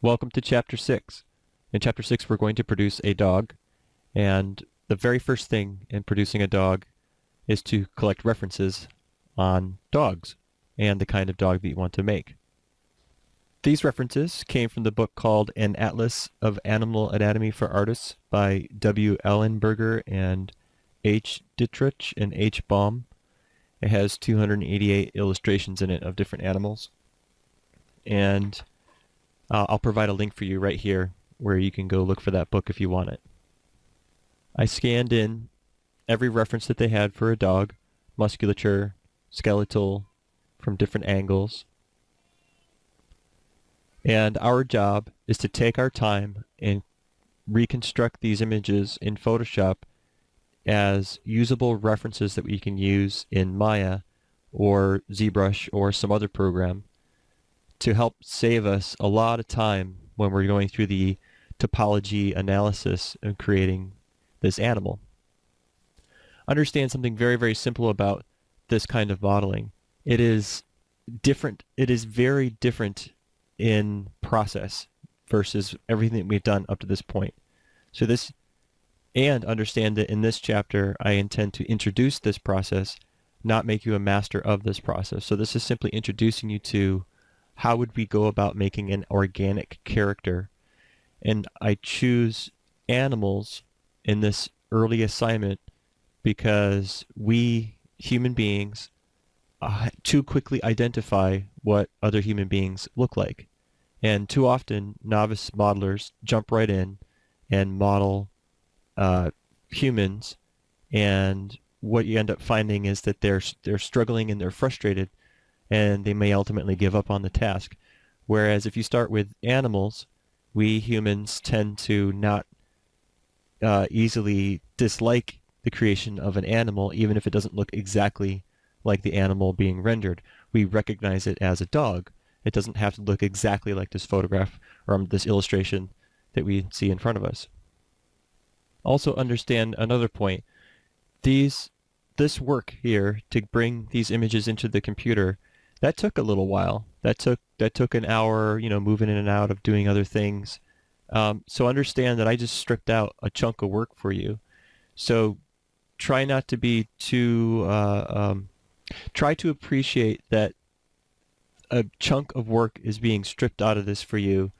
Welcome to Chapter 6. In Chapter 6 we're going to produce a dog, and the very first thing in producing a dog is to collect references on dogs and the kind of dog that you want to make. These references came from the book called An Atlas of Animal Anatomy for Artists by W. Ellenberger and H. Dittrich and H. Baum. It has 288 illustrations in it of different animals, and I'll provide a link for you right here where you can go look for that book if you want it. I scanned in every reference that they had for a dog, musculature, skeletal, from different angles. And our job is to take our time and reconstruct these images in Photoshop as usable references that we can use in Maya or ZBrush or some other program to help save us a lot of time when we're going through the topology analysis of creating this animal. Understand something very, very simple about this kind of modeling. It is different. It is very different in process versus everything that we've done up to this point. And understand that in this chapter I intend to introduce this process, not make you a master of this process. So this is simply introducing you to how would we go about making an organic character. And I choose animals in this early assignment because we human beings too quickly identify what other human beings look like. And too often novice modelers jump right in and model humans, and what you end up finding is that they're struggling and they're frustrated, and they may ultimately give up on the task. Whereas if you start with animals, we humans tend to not easily dislike the creation of an animal, even if it doesn't look exactly like the animal being rendered. We recognize it as a dog. It doesn't have to look exactly like this photograph or this illustration that we see in front of us. Also understand another point. This work here to bring these images into the computer, that took a little while. That took an hour, moving in and out of doing other things. So understand that I just stripped out a chunk of work for you. So try not to be too, try to appreciate that a chunk of work is being stripped out of this for you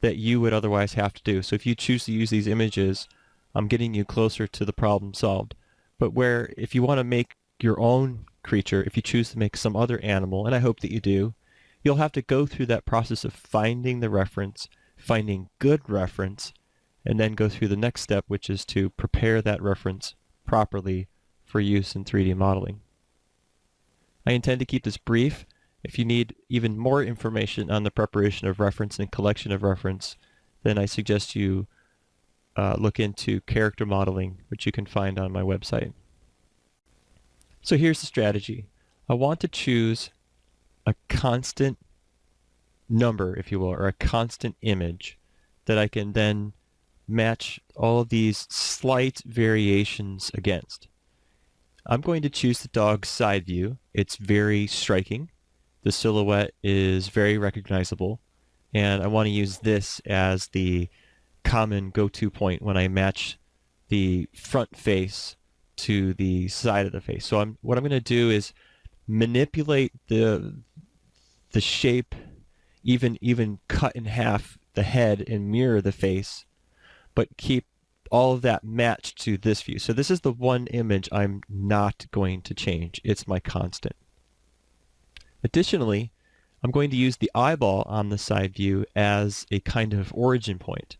that you would otherwise have to do. So if you choose to use these images, I'm getting you closer to the problem solved. But if you want to make your own creature, if you choose to make some other animal, and I hope that you do, you'll have to go through that process of finding the reference, finding good reference, and then go through the next step, which is to prepare that reference properly for use in 3D modeling. I intend to keep this brief. If you need even more information on the preparation of reference and collection of reference, then I suggest you look into character modeling, which you can find on my website. So here's the strategy. I want to choose a constant number, if you will, or a constant image that I can then match all of these slight variations against. I'm going to choose the dog's side view. It's very striking. The silhouette is very recognizable, and I want to use this as the common go-to point when I match the front face to the side of the face. So what I'm going to do is manipulate the shape, even cut in half the head and mirror the face, but keep all of that matched to this view. So this is the one image I'm not going to change. It's my constant. Additionally, I'm going to use the eyeball on the side view as a kind of origin point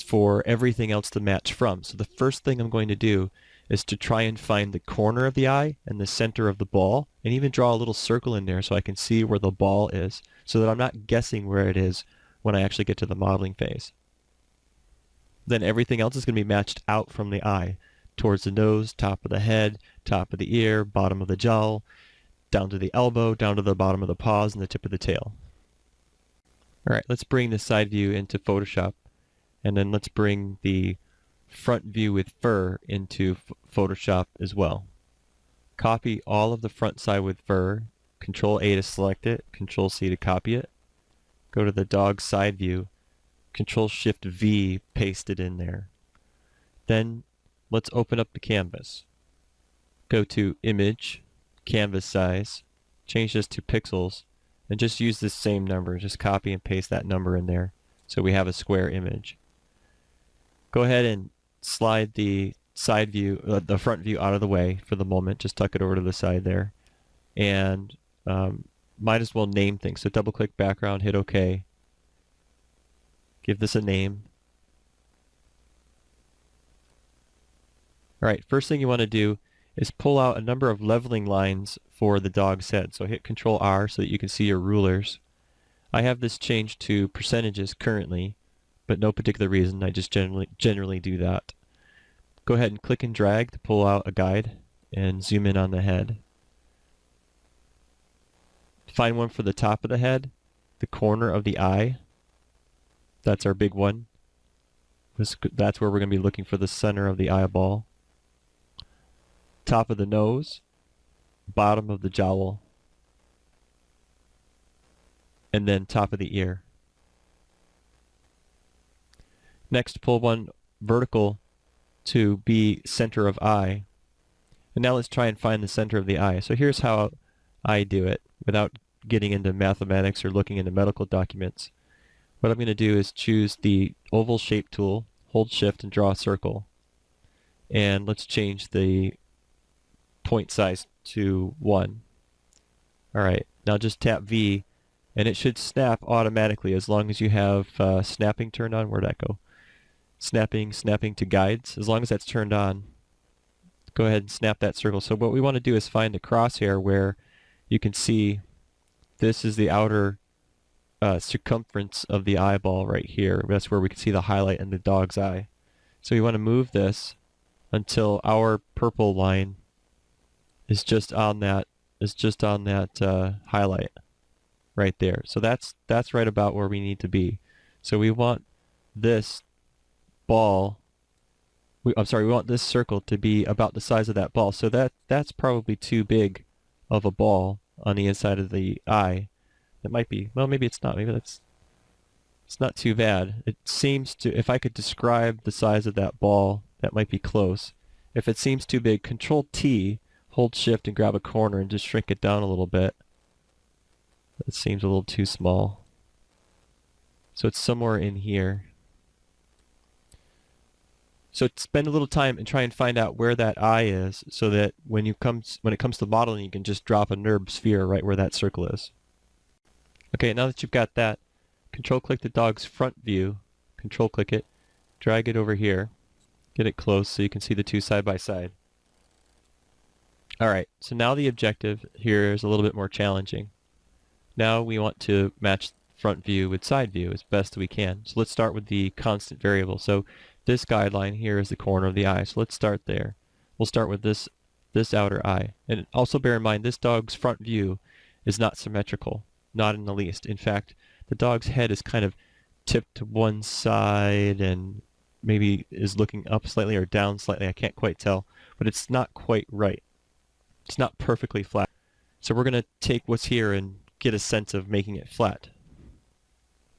for everything else to match from. So the first thing I'm going to do is to try and find the corner of the eye and the center of the ball, and even draw a little circle in there so I can see where the ball is, so that I'm not guessing where it is when I actually get to the modeling phase. Then everything else is going to be matched out from the eye, towards the nose, top of the head, top of the ear, bottom of the jowl, down to the elbow, down to the bottom of the paws, and the tip of the tail. Alright, let's bring the side view into Photoshop, and then let's bring the front view with fur into Photoshop as well. Copy all of the front side with fur, Control A to select it, Control C to copy it. Go to the dog side view, Control-Shift-V, paste it in there. Then let's open up the canvas. Go to Image, Canvas Size, change this to pixels, and just use this same number. Just copy and paste that number in there so we have a square image. Go ahead and slide the side view, the front view out of the way for the moment. Just tuck it over to the side there. And might as well name things. So double click background, hit OK. Give this a name. Alright, first thing you want to do is pull out a number of leveling lines for the dog's head. So hit Control R so that you can see your rulers. I have this changed to percentages currently, but no particular reason. I just generally do that. Go ahead and click and drag to pull out a guide and zoom in on the head. Find one for the top of the head, the corner of the eye. That's our big one. That's where we're going to be looking for the center of the eyeball. Top of the nose, bottom of the jowl, and then top of the ear. Next, pull one vertical to be center of eye. And now let's try and find the center of the eye. So here's how I do it without getting into mathematics or looking into medical documents. What I'm going to do is choose the oval shape tool, hold shift and draw a circle. And let's change the point size to 1. Alright, now just tap V and it should snap automatically as long as you have snapping turned on. Where'd that go? Snapping to guides. As long as that's turned on, go ahead and snap that circle. So what we want to do is find the crosshair where you can see this is the outer circumference of the eyeball right here. That's where we can see the highlight in the dog's eye. So we want to move this until our purple line is just on that highlight right there. So that's right about where we need to be. So we want this ball. We want this circle to be about the size of that ball. So that's probably too big of a ball on the inside of the eye. It might be. Well, maybe it's not. Maybe it's not too bad. It seems to. If I could describe the size of that ball, that might be close. If it seems too big, Control T, hold Shift and grab a corner and just shrink it down a little bit. It seems a little too small. So it's somewhere in here. So spend a little time and try and find out where that eye is, so that when it comes to modeling, you can just drop a NURB sphere right where that circle is. Okay, now that you've got that, control click the dog's front view, control click it, drag it over here, get it close so you can see the two side by side. Alright, so now the objective here is a little bit more challenging. Now we want to match front view with side view as best we can. So let's start with the constant variable. So this guideline here is the corner of the eye. So let's start there. We'll start with this outer eye. And also bear in mind, this dog's front view is not symmetrical. Not in the least. In fact, the dog's head is kind of tipped to one side and maybe is looking up slightly or down slightly. I can't quite tell. But it's not quite right. It's not perfectly flat. So we're going to take what's here and get a sense of making it flat.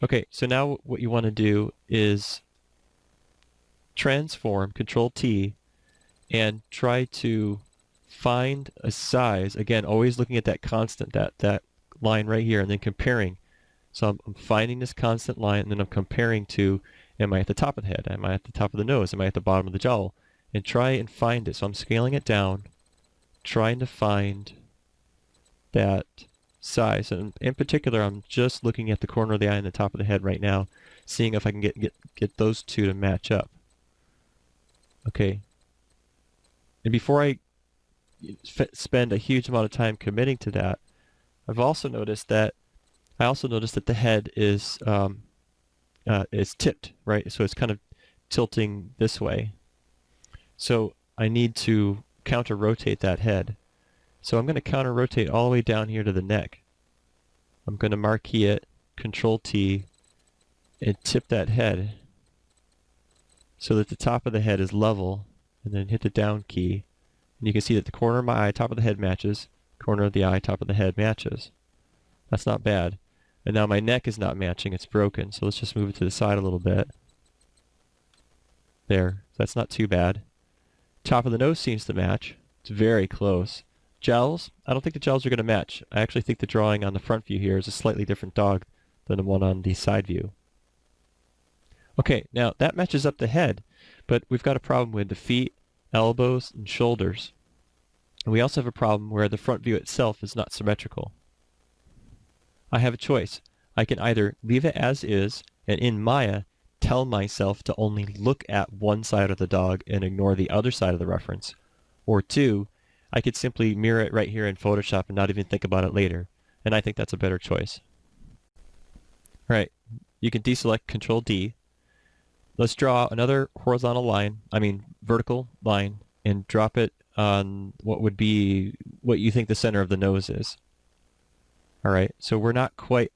Okay, so now what you want to do is transform, Control T, and try to find a size. Again, always looking at that constant, that line right here, and then comparing. So I'm finding this constant line, and then I'm comparing to, am I at the top of the head? Am I at the top of the nose? Am I at the bottom of the jowl? And try and find it. So I'm scaling it down, trying to find that size. And in particular, I'm just looking at the corner of the eye and the top of the head right now, seeing if I can get those two to match up. Okay. And before I spend a huge amount of time committing to that, I also noticed that the head is tipped, right? So it's kind of tilting this way. So I need to counter rotate that head. So I'm going to counter rotate all the way down here to the neck. I'm going to marquee it, Control T, and tip that head so that the top of the head is level, and then hit the down key. And you can see that the corner of my eye, top of the head matches, corner of the eye, top of the head matches. That's not bad. And now my neck is not matching, it's broken. So let's just move it to the side a little bit. There, that's not too bad. Top of the nose seems to match. It's very close. Gels, I don't think the gels are going to match. I actually think the drawing on the front view here is a slightly different dog than the one on the side view. Okay, now that matches up the head, but we've got a problem with the feet, elbows, and shoulders. And we also have a problem where the front view itself is not symmetrical. I have a choice. I can either leave it as is, and in Maya, tell myself to only look at one side of the dog and ignore the other side of the reference. Or two, I could simply mirror it right here in Photoshop and not even think about it later. And I think that's a better choice. All right, you can deselect Control D. Let's draw another vertical line, and drop it on what would be what you think the center of the nose is. All right, so we're not quite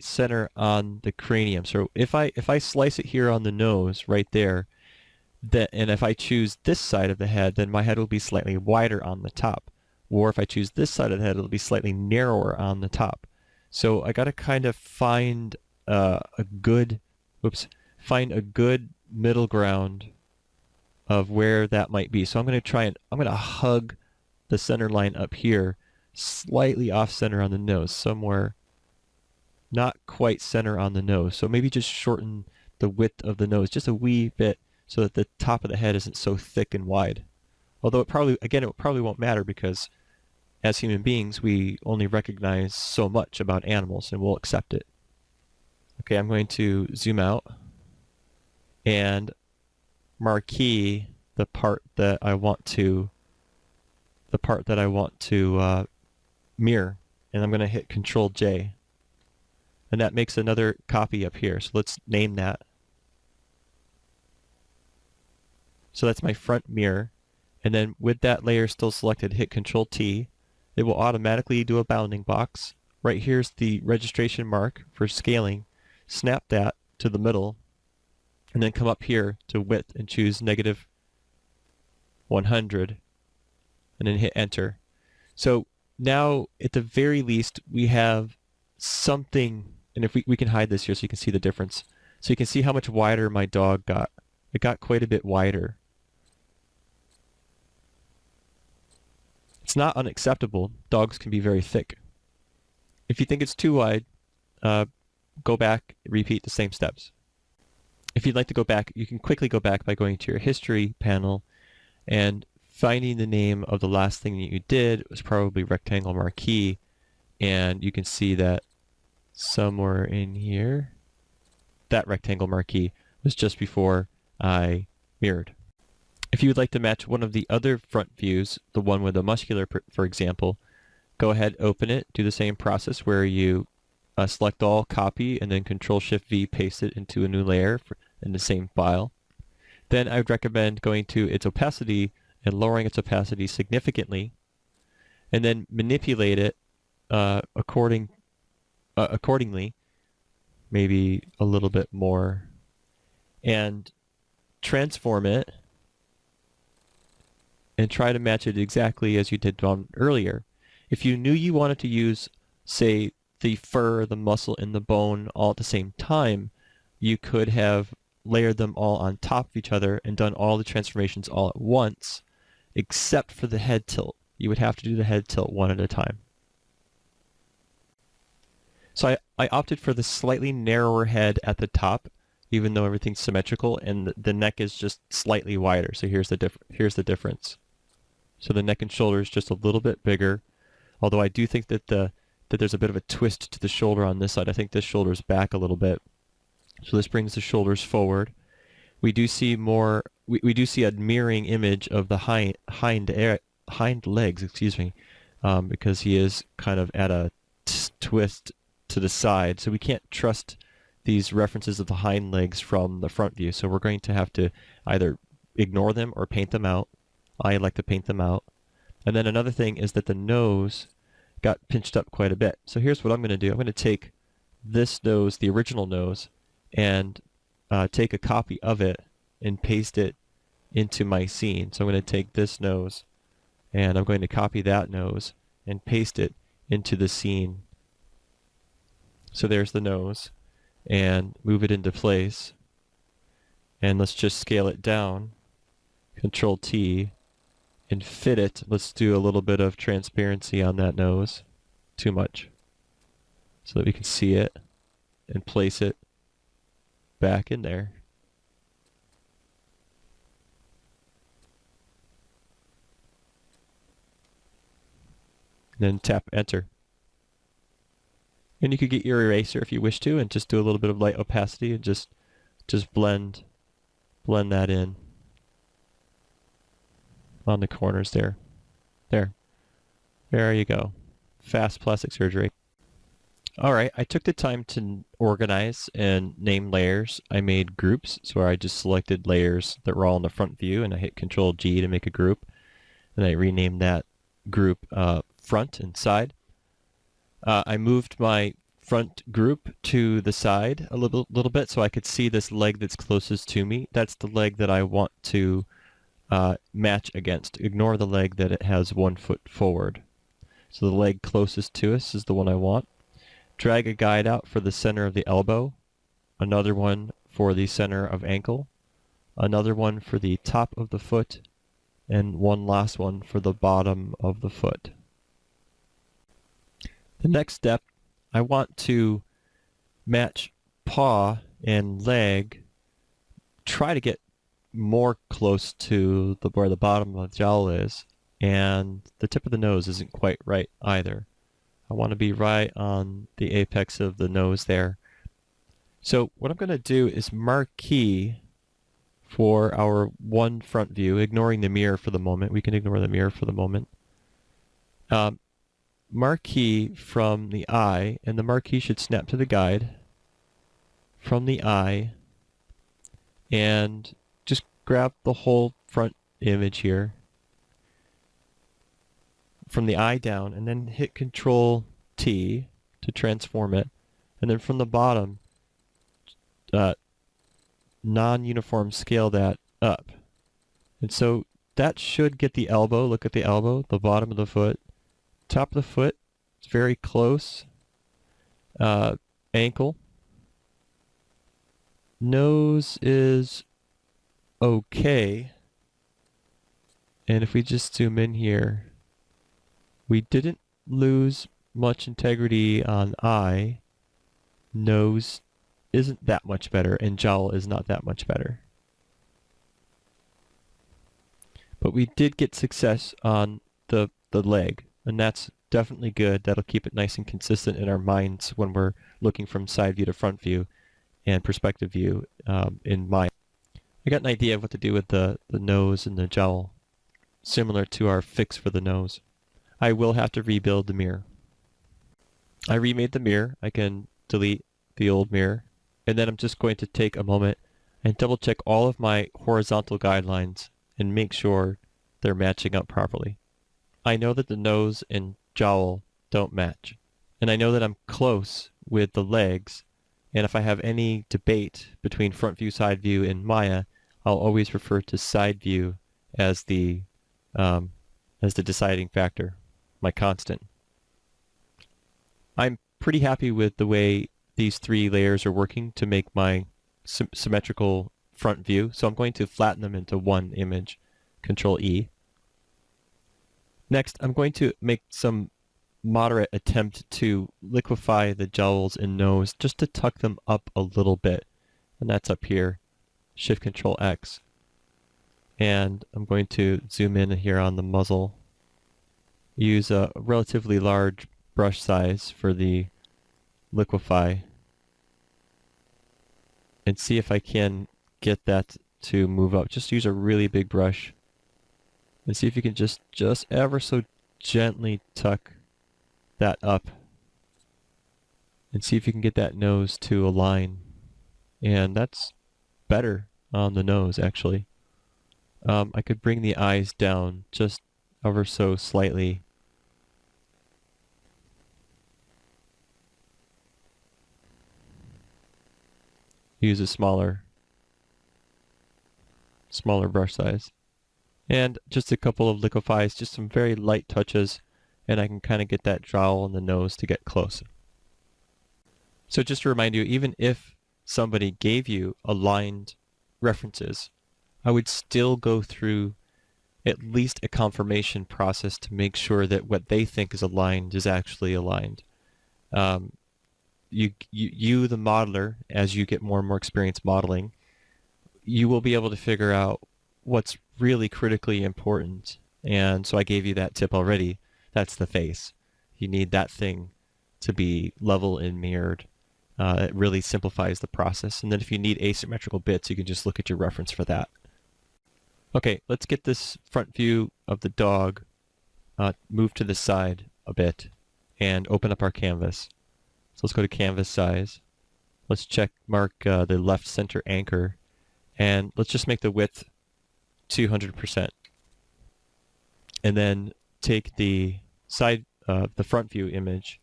center on the cranium. So if I slice it here on the nose right there, and if I choose this side of the head, then my head will be slightly wider on the top. Or if I choose this side of the head, it'll be slightly narrower on the top. So I got to kind of find a good middle ground of where that might be. So I'm going to hug the center line up here, slightly off center on the nose, somewhere not quite center on the nose. So maybe just shorten the width of the nose just a wee bit so that the top of the head isn't so thick and wide. Although it probably won't matter, because as human beings we only recognize so much about animals and we'll accept it. Okay, I'm going to zoom out and marquee the part that I want to mirror, and I'm going to hit Control J. And that makes another copy up here. So let's name that. So that's my front mirror. And then with that layer still selected, hit Control T. It will automatically do a bounding box. Right here's the registration mark for scaling. Snap that to the middle, and then come up here to width and choose -100, and then hit enter. So now at the very least we have something, and if we can hide this here so you can see the difference. So you can see how much wider my dog got. It got quite a bit wider. It's not unacceptable. Dogs can be very thick. If you think it's too wide, go back, repeat the same steps. If you'd like to go back, you can quickly go back by going to your history panel and finding the name of the last thing that you did. It was probably rectangle marquee, and you can see that somewhere in here, that rectangle marquee was just before I mirrored. If you would like to match one of the other front views, the one with the muscular, for example, go ahead, open it, do the same process where you select all, copy, and then Control-Shift-V, paste it into a new layer in the same file. Then I would recommend going to its opacity and lowering its opacity significantly, and then manipulate it accordingly, maybe a little bit more, and transform it and try to match it exactly as you did earlier. If you knew you wanted to use, say, the fur, the muscle, and the bone all at the same time, you could have layered them all on top of each other and done all the transformations all at once, except for the head tilt. You would have to do the head tilt one at a time. So I opted for the slightly narrower head at the top, even though everything's symmetrical, and the neck is just slightly wider. So here's the difference. So the neck and shoulder is just a little bit bigger, although I do think that there's a bit of a twist to the shoulder on this side. I think this shoulder's back a little bit. So this brings the shoulders forward. We do see more. We do see a mirroring image of the hind legs, because he is kind of at a twist to the side. So we can't trust these references of the hind legs from the front view. So we're going to have to either ignore them or paint them out. I like to paint them out. And then another thing is that the nose got pinched up quite a bit. So here's what I'm going to do. I'm going to take this nose, the original nose, and take a copy of it and paste it into my scene. So I'm going to take this nose and I'm going to copy that nose and paste it into the scene So there's the nose, and move it into place. And let's just scale it down. Control T, and fit it. Let's do a little bit of transparency on that nose. Too much. So that we can see it and place it back in there. And then tap enter. And you could get your eraser if you wish to and just do a little bit of light opacity and just blend that in on the corners there. There you go. Fast plastic surgery. Alright, I took the time to organize and name layers. I made groups, so I just selected layers that were all in the front view, and I hit Control G to make a group. And I renamed that group front and side. I moved my front group to the side a little bit so I could see this leg that's closest to me. That's the leg that I want to match against. Ignore the leg that it has 1 foot forward. So the leg closest to us is the one I want. Drag a guide out for the center of the elbow, another one for the center of ankle, another one for the top of the foot, and one last one for the bottom of the foot. The next step, I want to match paw and leg, try to get more close to where the bottom of the jowl is, and the tip of the nose isn't quite right either. I want to be right on the apex of the nose there. So what I'm going to do is marquee for our one front view, ignoring the mirror for the moment. We can ignore the mirror for the moment. Marquee from the eye, and the marquee should snap to the guide from the eye, and just grab the whole front image here from the eye down, and then hit Control T to transform it, and then from the bottom non-uniform scale that up. And so that should get the elbow. Look at the elbow, the bottom of the foot, top of the foot, it's very close. Ankle. Nose is okay. And if we just zoom in here, we didn't lose much integrity on eye. Nose isn't that much better, and jowl is not that much better. But we did get success on the leg, and that's definitely good. That'll keep it nice and consistent in our minds when we're looking from side view to front view and perspective view in Maya. I got an idea of what to do with the nose and the jowl, similar to our fix for the nose. I will have to rebuild the mirror. I remade the mirror. I can delete the old mirror. And then I'm just going to take a moment and double check all of my horizontal guidelines and make sure they're matching up properly. I know that the nose and jowl don't match. And I know that I'm close with the legs. And if I have any debate between front view, side view in Maya, I'll always refer to side view as the deciding factor, my constant. I'm pretty happy with the way these three layers are working to make my symmetrical front view. So I'm going to flatten them into one image. Control E. Next, I'm going to make some moderate attempt to liquefy the jowls and nose just to tuck them up a little bit. And that's up here. Shift Control X. And I'm going to zoom in here on the muzzle. Use a relatively large brush size for the liquefy. And see if I can get that to move up. Just use a really big brush. And see if you can just ever so gently tuck that up. And see if you can get that nose to align. And that's better on the nose, actually. I could bring the eyes down just ever so slightly. Use a smaller brush size. And just a couple of liquefies, just some very light touches, and I can kind of get that jowl and the nose to get close. So just to remind you, even if somebody gave you aligned references, I would still go through at least a confirmation process to make sure that what they think is aligned is actually aligned. You, the modeler, as you get more and more experience modeling, you will be able to figure out what's really critically important. And so I gave you that tip already. That's the face. You need that thing to be level and mirrored. It really simplifies the process. And then if you need asymmetrical bits, you can just look at your reference for that. Okay, let's get this front view of the dog moved to the side a bit and open up our canvas. So let's go to canvas size. Let's mark the left center anchor, and let's just make the width 200%. And then take the the front view image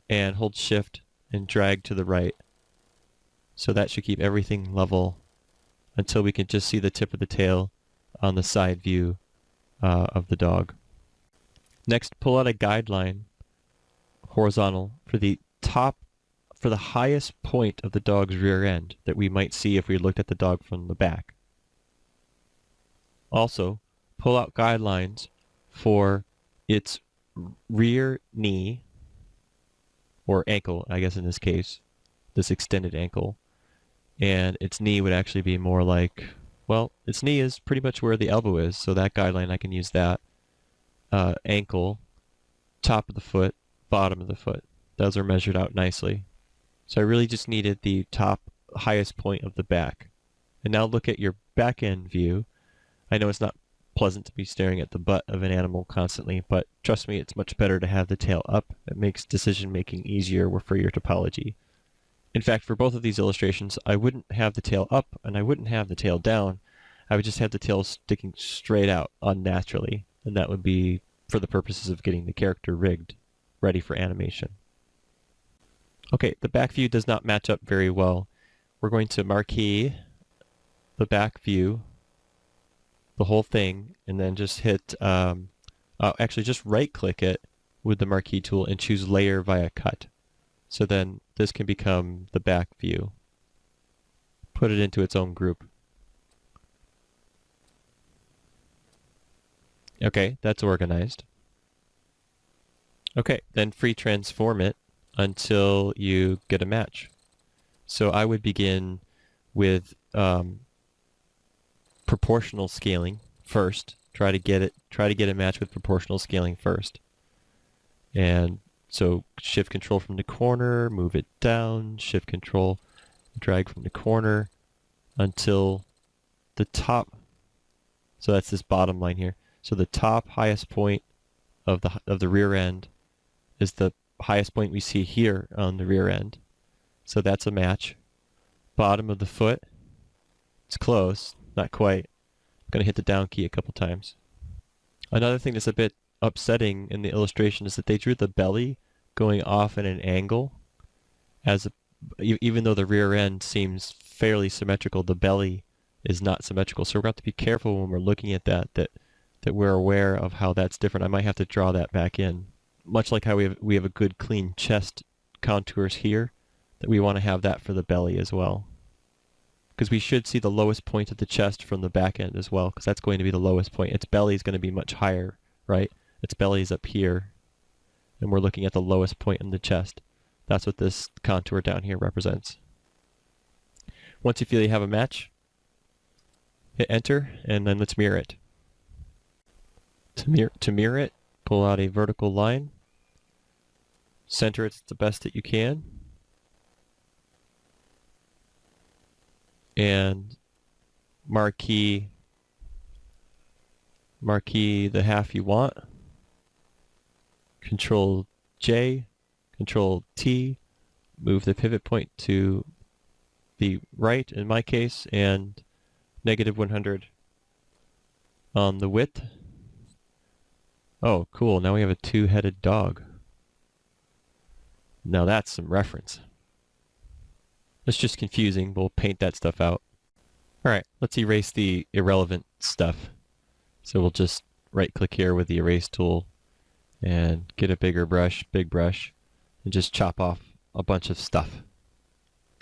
and hold shift and drag to the right. So that should keep everything level until we can just see the tip of the tail on the side view of the dog. Next, pull out a guideline horizontal for the highest point of the dog's rear end that we might see if we looked at the dog from the back. Also, pull out guidelines for its rear knee, or ankle, I guess in this case, this extended ankle. And its knee would actually be more like, well, its knee is pretty much where the elbow is, so that guideline, I can use that. Ankle, top of the foot, bottom of the foot. Those are measured out nicely. So I really just needed the top highest point of the back. And now look at your back end view. I know it's not pleasant to be staring at the butt of an animal constantly, but trust me, it's much better to have the tail up. It makes decision making easier for your topology. In fact, for both of these illustrations, I wouldn't have the tail up and I wouldn't have the tail down. I would just have the tail sticking straight out unnaturally, and that would be for the purposes of getting the character rigged, ready for animation. Okay, the back view does not match up very well. We're going to marquee the back view, the whole thing, and then just hit, actually just right click it with the marquee tool and choose layer via cut. So then this can become the back view. Put it into its own group. Okay, that's organized. Okay, then free transform it until you get a match. So I would begin with proportional scaling first. Try to get a match with proportional scaling first. And so shift control from the corner, move it down, shift control, drag from the corner until the top. So that's this bottom line here. So the top highest point of the rear end is the highest point we see here on the rear end. So that's a match. Bottom of the foot, it's close, not quite. I'm going to hit the down key a couple times. Another thing that's a bit upsetting in the illustration is that they drew the belly going off at an angle. Even though the rear end seems fairly symmetrical, the belly is not symmetrical. So we're going to have to be careful when we're looking at that we're aware of how that's different. I might have to draw that back in. Much like how we have a good clean chest contours here, that we want to have that for the belly as well. Because we should see the lowest point of the chest from the back end as well, because that's going to be the lowest point. Its belly is going to be much higher, right? Its belly is up here, and we're looking at the lowest point in the chest. That's what this contour down here represents. Once you feel you have a match, hit enter, and then let's mirror it. To mirror it, pull out a vertical line, center it the best that you can, and marquee the half you want. Control J, Control T, move the pivot point to the right in my case, and -100 on the width. Oh, cool. Now we have a two-headed dog. Now that's some reference. It's just confusing. We'll paint that stuff out. Alright, let's erase the irrelevant stuff. So we'll just right-click here with the erase tool and get a big brush, and just chop off a bunch of stuff.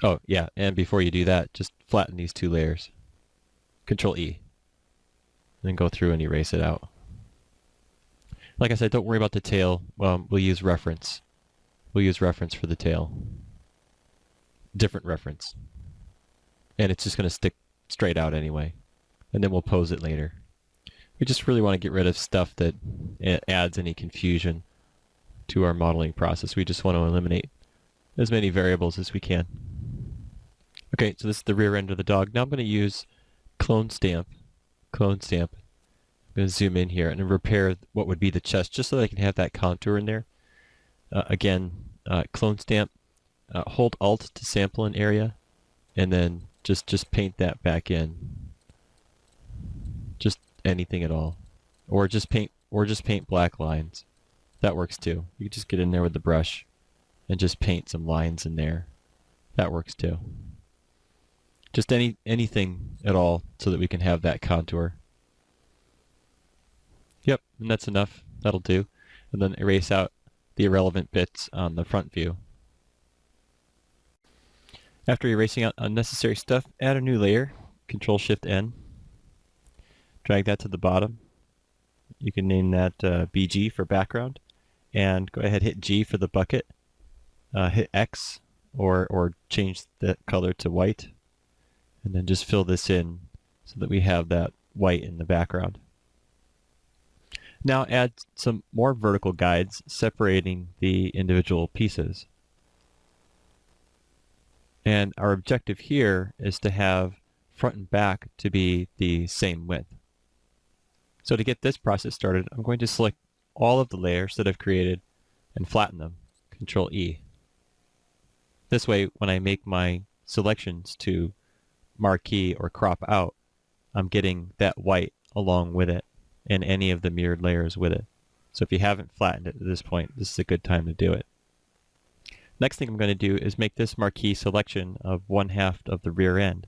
Oh, yeah, and before you do that, just flatten these two layers. Control E. And then go through and erase it out. Like I said, don't worry about the tail. We'll use reference. We'll use reference for the tail. Different reference. And it's just going to stick straight out anyway. And then we'll pose it later. We just really want to get rid of stuff that adds any confusion to our modeling process. We just want to eliminate as many variables as we can. Okay, so this is the rear end of the dog. Now I'm going to use clone stamp. Clone stamp. I'm going to zoom in here and repair what would be the chest just so that I can have that contour in there. Again, clone stamp. Hold Alt to sample an area, and then just paint that back in. Just anything at all, or just paint black lines. That works too. You can just get in there with the brush and just paint some lines in there. That works too. Just anything at all so that we can have that contour. Yep, and that's enough. That'll do. And then erase out the irrelevant bits on the front view. After erasing out unnecessary stuff, add a new layer. Control-Shift-N. Drag that to the bottom. You can name that BG for background. And go ahead, hit G for the bucket. Hit X or change the color to white. And then just fill this in so that we have that white in the background. Now add some more vertical guides separating the individual pieces. And our objective here is to have front and back to be the same width. So to get this process started, I'm going to select all of the layers that I've created and flatten them. Control E. This way, when I make my selections to marquee or crop out, I'm getting that white along with it and any of the mirrored layers with it. So if you haven't flattened it at this point, this is a good time to do it. Next thing I'm going to do is make this marquee selection of 1/2 of the rear end.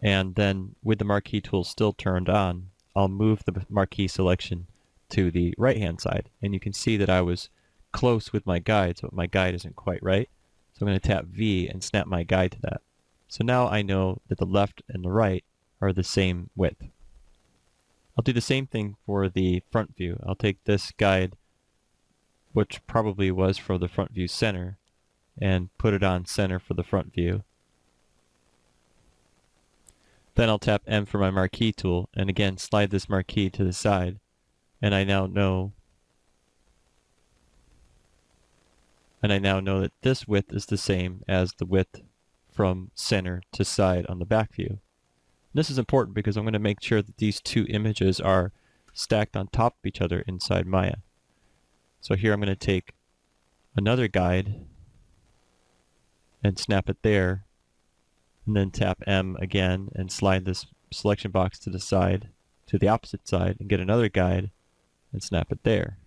And then with the marquee tool still turned on, I'll move the marquee selection to the right-hand side. And you can see that I was close with my guides, but my guide isn't quite right. So I'm going to tap V and snap my guide to that. So now I know that the left and the right are the same width. I'll do the same thing for the front view. I'll take this guide, which probably was for the front view center, and put it on center for the front view. Then I'll tap M for my marquee tool, and again slide this marquee to the side, and I now know that this width is the same as the width from center to side on the back view. This is important because I'm going to make sure that these two images are stacked on top of each other inside Maya. So here I'm going to take another guide and snap it there, and then tap M again and slide this selection box to the side, to the opposite side, and get another guide and snap it there.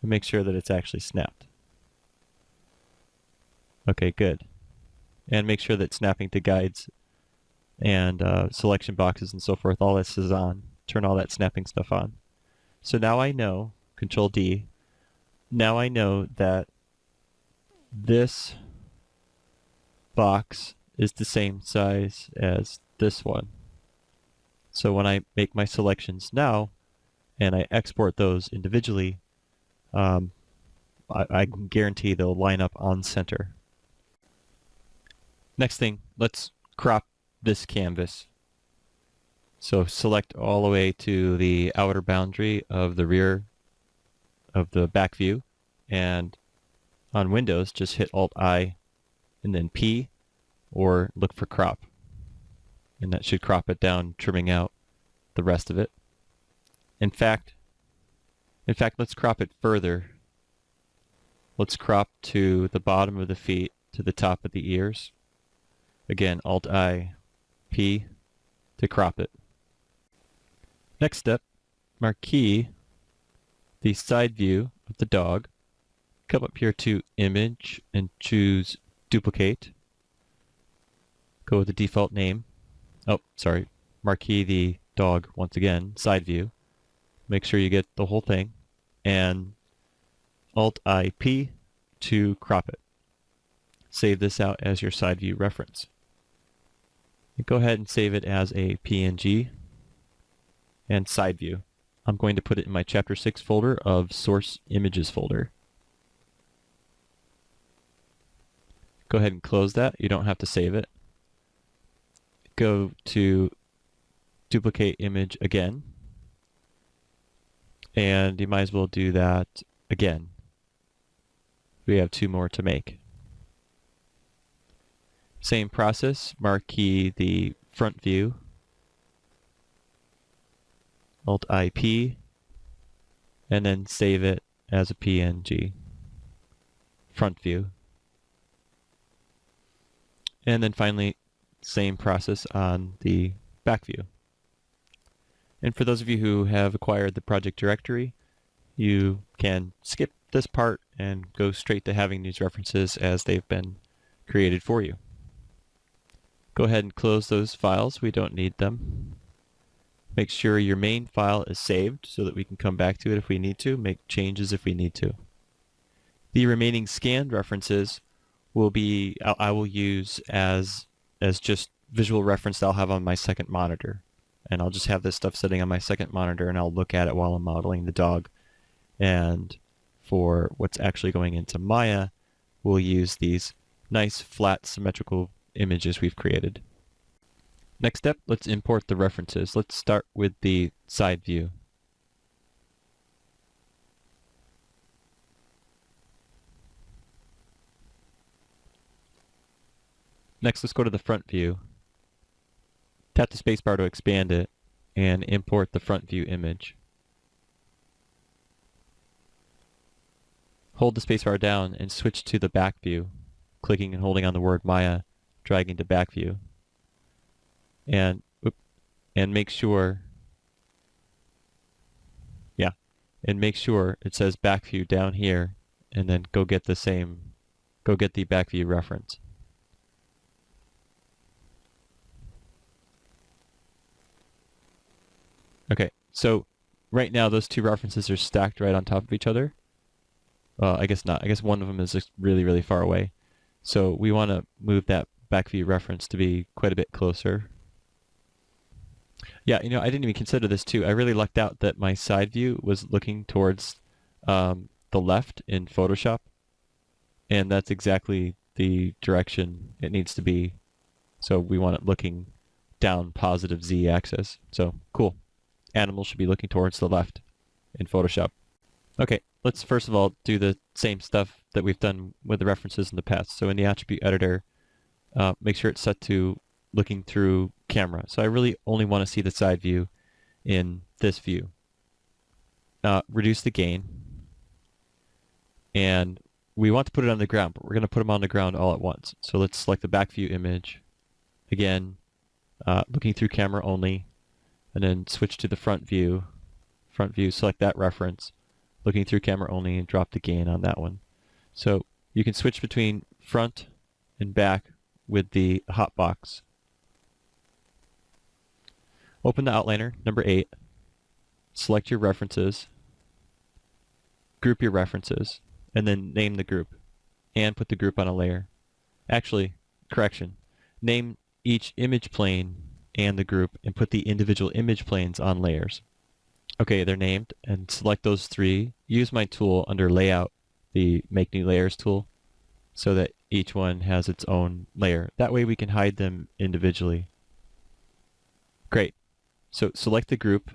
And make sure that it's actually snapped. Okay, good. And make sure that snapping to guides and selection boxes and so forth, all this is on. Turn all that snapping stuff on. So now I know, Control D, now I know that this box is the same size as this one. So when I make my selections now and I export those individually, I can guarantee they'll line up on center. Next thing, let's crop this canvas. So select all the way to the outer boundary of the rear of the back view, and on Windows just hit Alt-I and then P, or look for crop. And that should crop it down, trimming out the rest of it. In fact, let's crop it further. Let's crop to the bottom of the feet, to the top of the ears. Again, Alt-I, P to crop it. Next step, marquee the side view of the dog. Come up here to Image and choose Duplicate. Go with the default name. Oh, sorry. Marquee the dog once again, side view. Make sure you get the whole thing. And Alt-I-P to crop it. save this out as your side view reference. And go ahead and save it as a PNG and side view. I'm going to put it in my Chapter 6 folder of Source Images folder. Go ahead and close that. You don't have to save it. Go to Duplicate Image again. And you might as well do that again. We have 2 more to make. Same process, marquee the front view, Alt-IP, and then save it as a PNG, front view. And then finally, same process on the back view. And for those of you who have acquired the project directory, you can skip this part and go straight to having these references as they've been created for you. Go ahead and close those files. We don't need them. Make sure your main file is saved so that we can come back to it if we need to, make changes if we need to. The remaining scanned references will be, I will use as just visual reference that I'll have on my second monitor. And I'll just have this stuff sitting on my second monitor and I'll look at it while I'm modeling the dog. And for what's actually going into Maya, we'll use these nice flat symmetrical images we've created. Next step, let's import the references. Let's start with the side view. Next, let's go to the front view. Tap the spacebar to expand it and import the front view image. Hold the spacebar down and switch to the back view, clicking and holding on the word Maya, dragging to back view. And make sure it says back view down here, and then go get the back view reference. Okay, so right now those 2 references are stacked right on top of each other. Well, I guess not. I guess one of them is just really, really far away. So we want to move that back view reference to be quite a bit closer. Yeah, I didn't even consider this too. I really lucked out that my side view was looking towards the left in Photoshop. And that's exactly the direction it needs to be. So we want it looking down positive Z axis. So cool. Animals should be looking towards the left in Photoshop. Okay, let's first of all do the same stuff that we've done with the references in the past. So in the attribute editor, make sure it's set to looking through camera. So I really only want to see the side view in this view. Reduce the gain. And we want to put it on the ground, but we're going to put them on the ground all at once. So let's select the back view image. Again, looking through camera only. And then switch to the front view. Front view, select that reference. Looking through camera only and drop the gain on that one. So you can switch between front and back with the hotbox. Open the outliner, number 8. Select your references. Group your references. And then name the group. And put the group on a layer. Actually, correction. Name each image plane and the group and put the individual image planes on layers. Okay, they're named, and select those 3. Use my tool under Layout, the Make New Layers tool, so that each one has its own layer. That way we can hide them individually. Great. So select the group,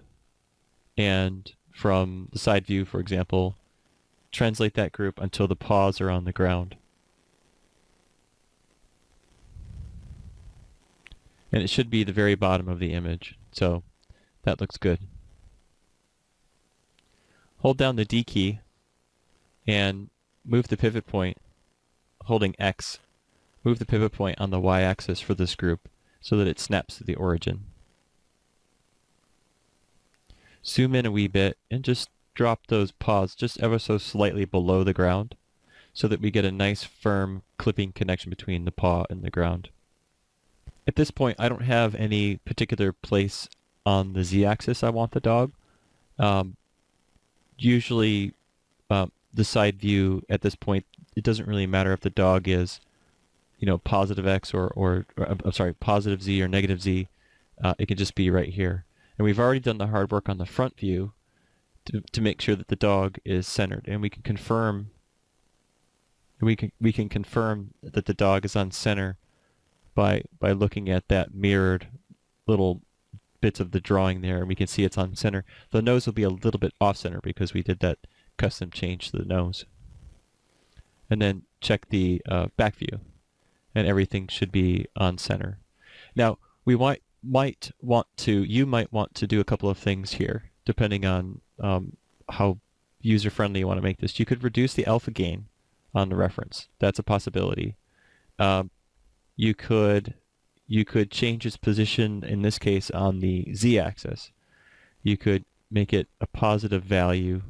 and from the side view, for example, translate that group until the paws are on the ground. And it should be the very bottom of the image, so that looks good. Hold down the D key and move the pivot point, holding X. Move the pivot point on the Y-axis for this group so that it snaps to the origin. Zoom in a wee bit and just drop those paws just ever so slightly below the ground so that we get a nice firm clipping connection between the paw and the ground. At this point, I don't have any particular place on the Z-axis I want the dog. Usually, the side view at this point, it doesn't really matter if the dog is positive X or I'm sorry, positive Z or negative Z. It can just be right here. And we've already done the hard work on the front view to make sure that the dog is centered, and we can confirm that the dog is on center by looking at that mirrored little bits of the drawing there, and we can see it's on center. The nose will be a little bit off center because we did that custom change to the nose. And then check the back view, and everything should be on center. Now we you might want to do a couple of things here, depending on how user-friendly you want to make this. You could reduce the alpha gain on the reference. That's a possibility. You could change its position, in this case, on the z-axis. You could make it a positive value.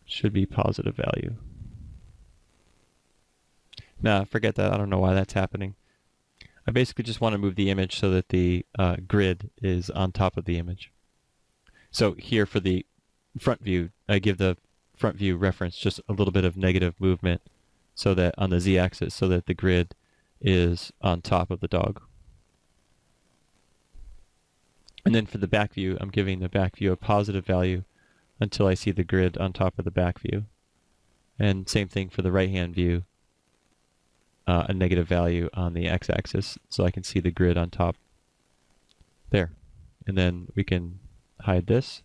Should be positive value. Nah, forget that. I don't know why that's happening. I basically just want to move the image so that the grid is on top of the image. So here for the front view, I give the front view reference just a little bit of negative movement so that on the z-axis, so that the grid is on top of the dog. And then for the back view, I'm giving the back view a positive value until I see the grid on top of the back view. And same thing for the right-hand view, a negative value on the x-axis so I can see the grid on top. There. And then we can hide this.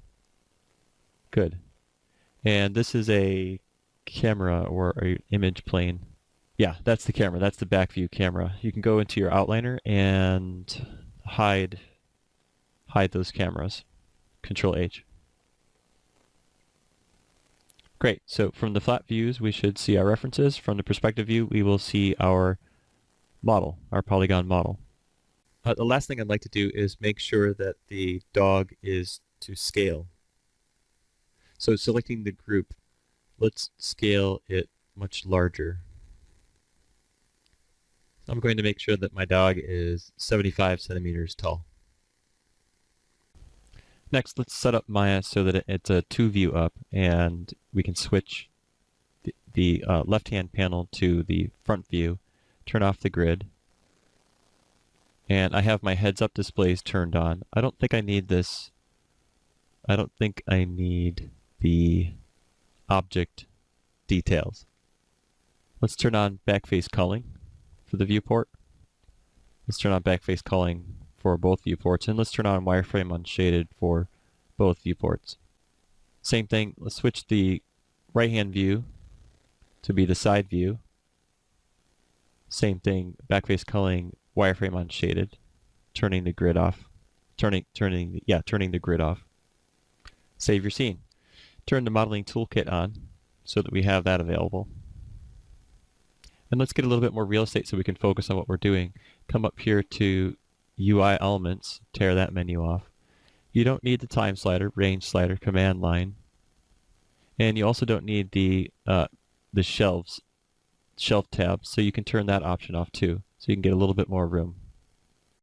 Good. And this is a camera or an image plane. Yeah, that's the camera. That's the back view camera. You can go into your outliner and hide those cameras. Control H. Great. So from the flat views, we should see our references. From the perspective view, we will see our model, our polygon model. The last thing I'd like to do is make sure that the dog is to scale. So selecting the group, let's scale it much larger. I'm going to make sure that my dog is 75 centimeters tall. Next, let's set up Maya so that it's a two-view up, and we can switch the left-hand panel to the front view, turn off the grid, and I have my heads-up displays turned on. I don't think I need this. I don't think I need the object details. Let's turn on backface culling for the viewport. Let's turn on backface culling for both viewports, and let's turn on wireframe unshaded for both viewports. Same thing, let's switch the right-hand view to be the side view. Same thing, backface culling, wireframe unshaded, turning the grid off. Turning the grid off. Save your scene. Turn the modeling toolkit on so that we have that available. And let's get a little bit more real estate so we can focus on what we're doing. Come up here to UI elements, tear that menu off. You don't need the time slider, range slider, command line, and you also don't need the shelf tab, so you can turn that option off too, so you can get a little bit more room.